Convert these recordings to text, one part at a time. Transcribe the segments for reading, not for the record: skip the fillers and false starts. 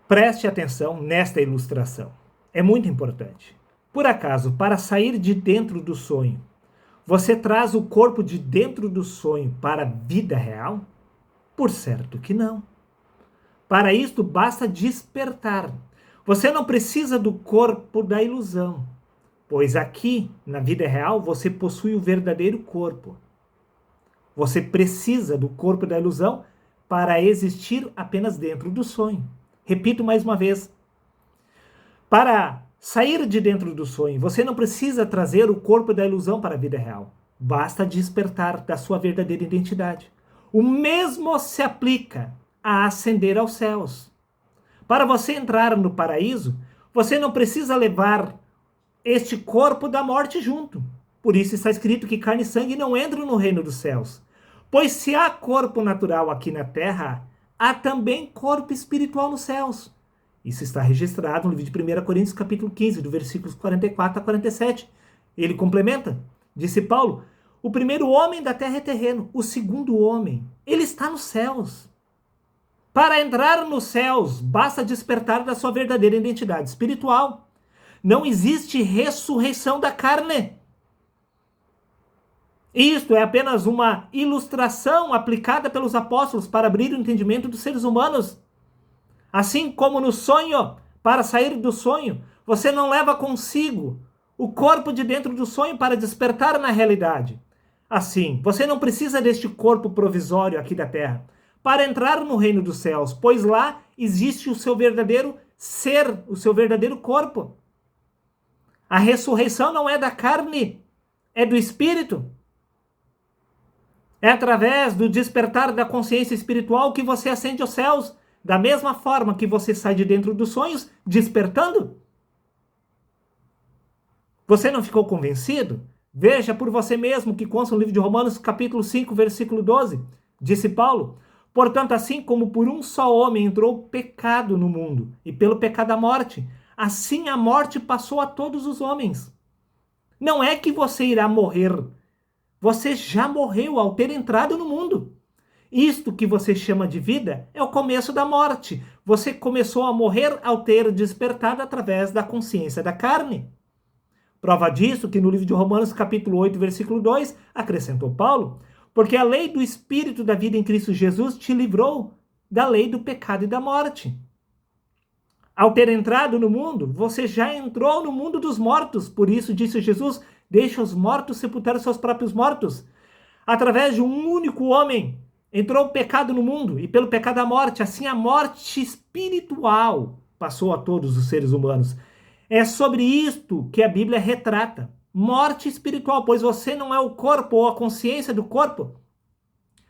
Preste atenção nesta ilustração. É muito importante. Por acaso, para sair de dentro do sonho, você traz o corpo de dentro do sonho para a vida real? Por certo que não. Para isto, basta despertar. Você não precisa do corpo da ilusão, pois aqui, na vida real, você possui o verdadeiro corpo. Você precisa do corpo da ilusão para existir apenas dentro do sonho. Repito mais uma vez. Para sair de dentro do sonho, você não precisa trazer o corpo da ilusão para a vida real. Basta despertar da sua verdadeira identidade. O mesmo se aplica a ascender aos céus. Para você entrar no paraíso, você não precisa levar este corpo da morte junto. Por isso está escrito que carne e sangue não entram no reino dos céus. Pois se há corpo natural aqui na terra, há também corpo espiritual nos céus. Isso está registrado no livro de 1 Coríntios, capítulo 15, do versículos 44 a 47. Ele complementa, disse Paulo, o primeiro homem da terra é terreno, o segundo homem, ele está nos céus. Para entrar nos céus, basta despertar da sua verdadeira identidade espiritual. Não existe ressurreição da carne. Isto é apenas uma ilustração aplicada pelos apóstolos para abrir o entendimento dos seres humanos. Assim como no sonho, para sair do sonho, você não leva consigo o corpo de dentro do sonho para despertar na realidade. Assim, você não precisa deste corpo provisório aqui da terra para entrar no reino dos céus, pois lá existe o seu verdadeiro ser, o seu verdadeiro corpo. A ressurreição não é da carne, é do espírito. É através do despertar da consciência espiritual que você ascende aos céus, da mesma forma que você sai de dentro dos sonhos, despertando. Você não ficou convencido? Veja por você mesmo que consta no livro de Romanos, capítulo 5, versículo 12. Disse Paulo, portanto, assim como por um só homem entrou o pecado no mundo, e pelo pecado a morte, assim a morte passou a todos os homens. Não é que você irá morrer. Você já morreu ao ter entrado no mundo. Isto que você chama de vida é o começo da morte. Você começou a morrer ao ter despertado através da consciência da carne. Prova disso que no livro de Romanos, capítulo 8, versículo 2, acrescentou Paulo, porque a lei do Espírito da vida em Cristo Jesus te livrou da lei do pecado e da morte. Ao ter entrado no mundo, você já entrou no mundo dos mortos. Por isso disse Jesus, deixa os mortos sepultar os seus próprios mortos. Através de um único homem, entrou o pecado no mundo, e pelo pecado a morte, assim a morte espiritual passou a todos os seres humanos. É sobre isto que a Bíblia retrata. Morte espiritual, pois você não é o corpo ou a consciência do corpo.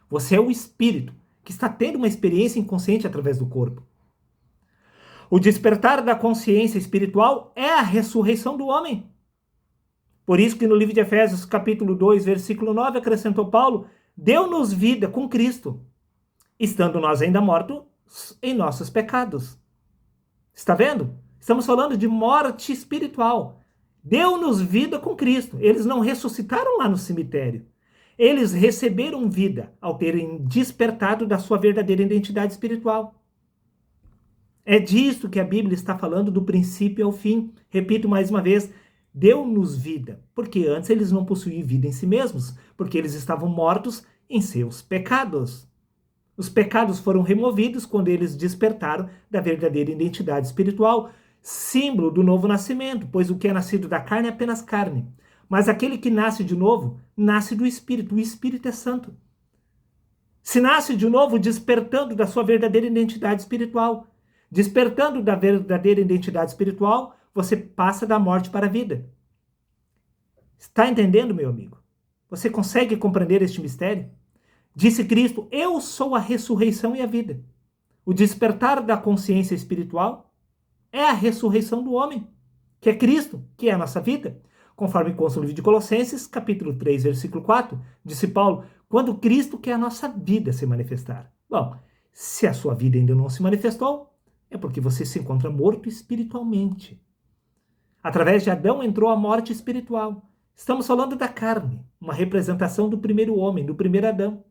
Você é o espírito, que está tendo uma experiência inconsciente através do corpo. O despertar da consciência espiritual é a ressurreição do homem. Por isso que no livro de Efésios, capítulo 2, versículo 9, acrescentou Paulo, deu-nos vida com Cristo, estando nós ainda mortos em nossos pecados. Está vendo? Estamos falando de morte espiritual. Deu-nos vida com Cristo. Eles não ressuscitaram lá no cemitério. Eles receberam vida ao terem despertado da sua verdadeira identidade espiritual. É disso que a Bíblia está falando do princípio ao fim. Repito mais uma vez, deu-nos vida, porque antes eles não possuíam vida em si mesmos, porque eles estavam mortos em seus pecados. Os pecados foram removidos quando eles despertaram da verdadeira identidade espiritual, símbolo do novo nascimento, pois o que é nascido da carne é apenas carne. Mas aquele que nasce de novo, nasce do Espírito. O Espírito é santo. Se nasce de novo despertando da sua verdadeira identidade espiritual. Despertando da verdadeira identidade espiritual, você passa da morte para a vida. Está entendendo, meu amigo? Você consegue compreender este mistério? Disse Cristo, eu sou a ressurreição e a vida. O despertar da consciência espiritual é a ressurreição do homem, que é Cristo, que é a nossa vida. Conforme consta no livro de Colossenses, capítulo 3, versículo 4, disse Paulo, quando Cristo, que é a nossa vida, se manifestar. Bom, se a sua vida ainda não se manifestou, é porque você se encontra morto espiritualmente. Através de Adão entrou a morte espiritual. Estamos falando da carne, uma representação do primeiro homem, do primeiro Adão.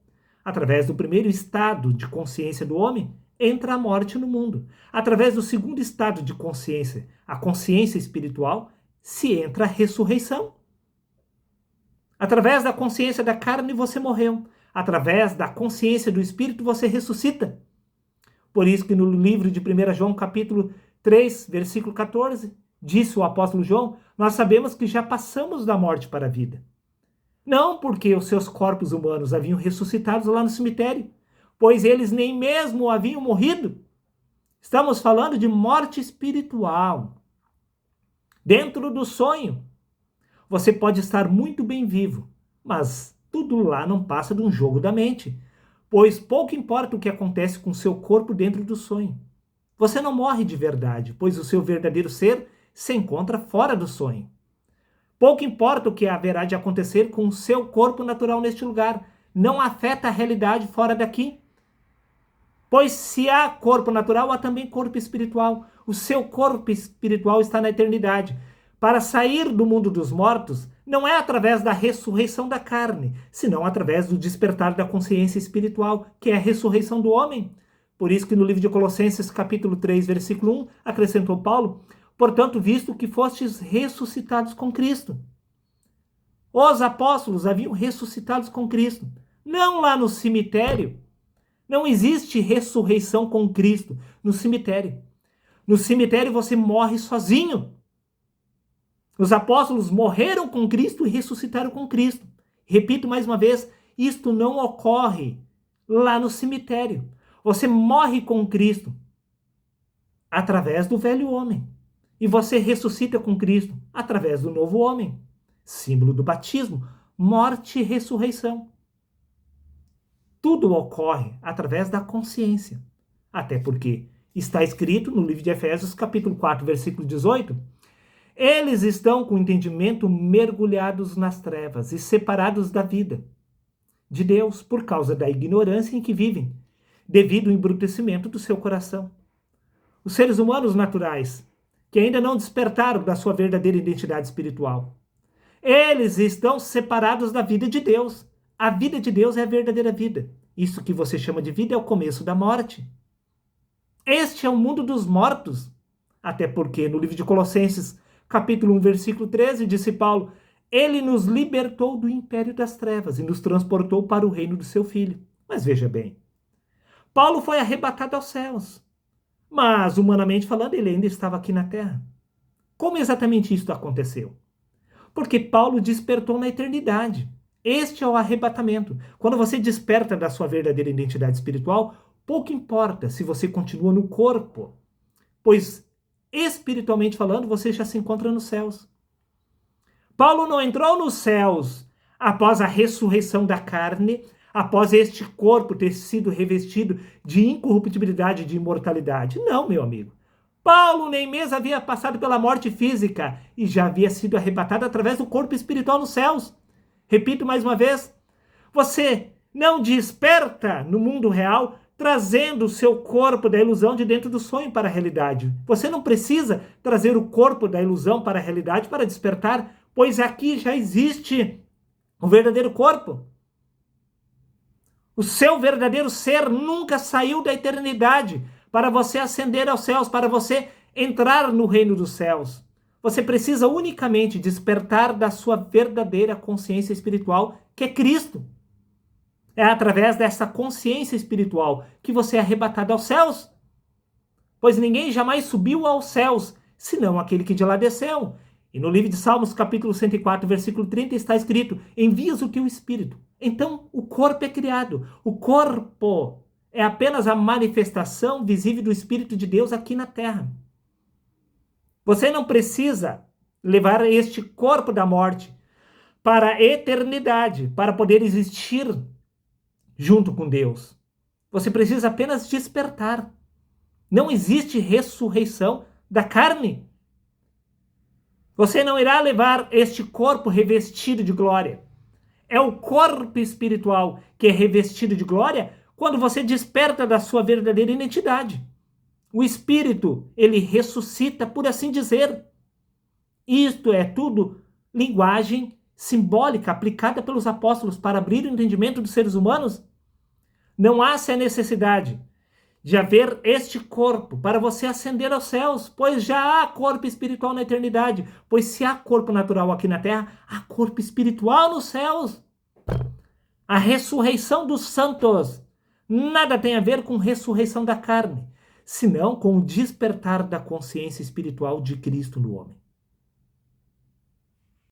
Através do primeiro estado de consciência do homem, entra a morte no mundo. Através do segundo estado de consciência, a consciência espiritual, se entra a ressurreição. Através da consciência da carne você morreu. Através da consciência do espírito você ressuscita. Por isso que no livro de 1 João, capítulo 3, versículo 14, disse o apóstolo João, nós sabemos que já passamos da morte para a vida. Não porque os seus corpos humanos haviam ressuscitado lá no cemitério, pois eles nem mesmo haviam morrido. Estamos falando de morte espiritual. Dentro do sonho, você pode estar muito bem vivo, mas tudo lá não passa de um jogo da mente, pois pouco importa o que acontece com seu corpo dentro do sonho. Você não morre de verdade, pois o seu verdadeiro ser se encontra fora do sonho. Pouco importa o que haverá de acontecer com o seu corpo natural neste lugar, não afeta a realidade fora daqui. Pois se há corpo natural, há também corpo espiritual. O seu corpo espiritual está na eternidade. Para sair do mundo dos mortos, não é através da ressurreição da carne, senão através do despertar da consciência espiritual, que é a ressurreição do homem. Por isso que no livro de Colossenses, capítulo 3, versículo 1, acrescentou Paulo, portanto, visto que fostes ressuscitados com Cristo. Os apóstolos haviam ressuscitados com Cristo. Não lá no cemitério. Não existe ressurreição com Cristo no cemitério. No cemitério você morre sozinho. Os apóstolos morreram com Cristo e ressuscitaram com Cristo. Repito mais uma vez, isto não ocorre lá no cemitério. Você morre com Cristo através do velho homem. E você ressuscita com Cristo através do novo homem. Símbolo do batismo, morte e ressurreição. Tudo ocorre através da consciência. Até porque está escrito no livro de Efésios, capítulo 4, versículo 18, eles estão com o entendimento mergulhados nas trevas e separados da vida de Deus por causa da ignorância em que vivem, devido ao embrutecimento do seu coração. Os seres humanos naturais, que ainda não despertaram da sua verdadeira identidade espiritual, eles estão separados da vida de Deus. A vida de Deus é a verdadeira vida. Isso que você chama de vida é o começo da morte. Este é o mundo dos mortos. Até porque no livro de Colossenses, capítulo 1, versículo 13, disse Paulo, ele nos libertou do império das trevas e nos transportou para o reino do seu Filho. Mas veja bem, Paulo foi arrebatado aos céus. Mas, humanamente falando, ele ainda estava aqui na terra. Como exatamente isso aconteceu? Porque Paulo despertou na eternidade. Este é o arrebatamento. Quando você desperta da sua verdadeira identidade espiritual, pouco importa se você continua no corpo, pois, espiritualmente falando, você já se encontra nos céus. Paulo não entrou nos céus após a ressurreição da carne, após este corpo ter sido revestido de incorruptibilidade e de imortalidade. Não, meu amigo. Paulo nem mesmo havia passado pela morte física e já havia sido arrebatado através do corpo espiritual nos céus. Repito mais uma vez, você não desperta no mundo real trazendo o seu corpo da ilusão de dentro do sonho para a realidade. Você não precisa trazer o corpo da ilusão para a realidade para despertar, pois aqui já existe o verdadeiro corpo. O seu verdadeiro ser nunca saiu da eternidade para você ascender aos céus, para você entrar no reino dos céus. Você precisa unicamente despertar da sua verdadeira consciência espiritual, que é Cristo. É através dessa consciência espiritual que você é arrebatado aos céus. Pois ninguém jamais subiu aos céus, senão aquele que de lá desceu. E no livro de Salmos, capítulo 104, versículo 30, está escrito, envias o teu espírito. Então, o corpo é criado. O corpo é apenas a manifestação visível do Espírito de Deus aqui na Terra. Você não precisa levar este corpo da morte para a eternidade, para poder existir junto com Deus. Você precisa apenas despertar. Não existe ressurreição da carne. Você não irá levar este corpo revestido de glória. É o corpo espiritual que é revestido de glória quando você desperta da sua verdadeira identidade. O espírito, ele ressuscita, por assim dizer. Isto é tudo linguagem simbólica aplicada pelos apóstolos para abrir o entendimento dos seres humanos. Não há essa necessidade de haver este corpo para você ascender aos céus, pois já há corpo espiritual na eternidade. Pois se há corpo natural aqui na terra, há corpo espiritual nos céus. A ressurreição dos santos nada tem a ver com ressurreição da carne, senão com o despertar da consciência espiritual de Cristo no homem.